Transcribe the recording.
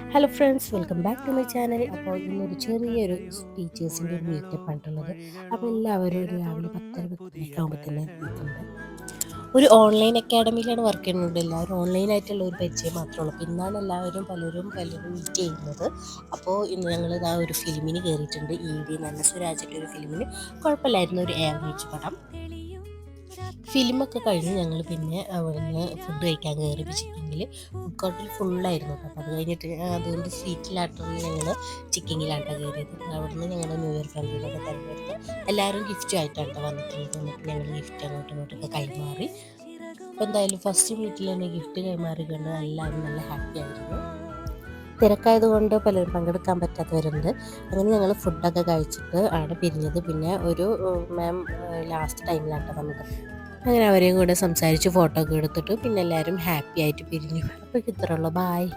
Hello friends, welcome back to my channel. അപ്പോൾ ഇന്നൊരു ചെറിയൊരു ടീച്ചേഴ്സിൻ്റെ ഒരു മീറ്റപ്പ് ആയിട്ടുള്ളത്. അപ്പോൾ എല്ലാവരും ഒരു രാവിലെ 10:30 ആകുമ്പോൾ തന്നെ എത്തിയിട്ടുണ്ട്. ഒരു ഓൺലൈൻ അക്കാഡമിയിലാണ് വർക്ക് ചെയ്യുന്നത്. എല്ലാവരും ഓൺലൈനായിട്ടുള്ള ഒരു പരിചയം മാത്രമേ ഉള്ളൂ. അപ്പോൾ ഇന്നാണ് പലരും മീറ്റ് ചെയ്യുന്നത്. അപ്പോൾ ഇന്ന് ഞങ്ങൾ ഇതാ ഒരു ഫിലിമിന് കയറിയിട്ടുണ്ട്. നല്ല സ്വരാജിൻ്റെ ഒരു ഫിലിമിന്. കുഴപ്പമില്ലായിരുന്നു, ഒരു ആവറേജ് പടം. ഫിലിമൊക്കെ കഴിഞ്ഞ് ഞങ്ങൾ പിന്നെ അവിടുന്ന് ഫുഡ് കഴിക്കാൻ കയറി. ചിക്കിങ്ങിൽ ഫുഡ് കോർട്ടിൽ ഫുള്ളായിരുന്നു കേട്ടോ. അപ്പോൾ അത് കഴിഞ്ഞിട്ട് അതുകൊണ്ട് സ്വീറ്റിലാട്ടറിൽ ഞങ്ങൾ ചിക്കിങ്ങിലാട്ടോ കയറിയത്. അവിടുന്ന് ഞങ്ങൾ ന്യൂ ഇയർ ഫാമിലിയിലൊക്കെ തിരഞ്ഞെടുത്ത് എല്ലാവരും ഗിഫ്റ്റ് ആയിട്ടാണ് വന്നിട്ടുള്ളത്. എന്നിട്ട് ഞങ്ങൾ ഗിഫ്റ്റ് അങ്ങോട്ടും ഇങ്ങോട്ടൊക്കെ കൈമാറി. അപ്പോൾ എന്തായാലും ഫസ്റ്റ് മീറ്റിൽ തന്നെ ഗിഫ്റ്റ് കൈമാറിക്കൊണ്ട് എല്ലാവരും നല്ല ഹാപ്പി ആയിരുന്നു. തിരക്കായതുകൊണ്ട് പലരും പങ്കെടുക്കാൻ പറ്റാത്തവരുണ്ട്. അങ്ങനെ ഞങ്ങൾ ഫുഡൊക്കെ കഴിച്ചിട്ട് ആണ് പിരിഞ്ഞത്. പിന്നെ ഒരു മാം ലാസ്റ്റ് ടൈമിലാട്ടോ വന്നത്. അങ്ങനെ അവരെയും കൂടെ സംസാരിച്ച് ഫോട്ടോ ഒക്കെ എടുത്തിട്ട് പിന്നെ എല്ലാവരും ഹാപ്പി ആയിട്ട് പിരിഞ്ഞു. അപ്പോൾ ഇത്രയുള്ളൂ. ബായ്.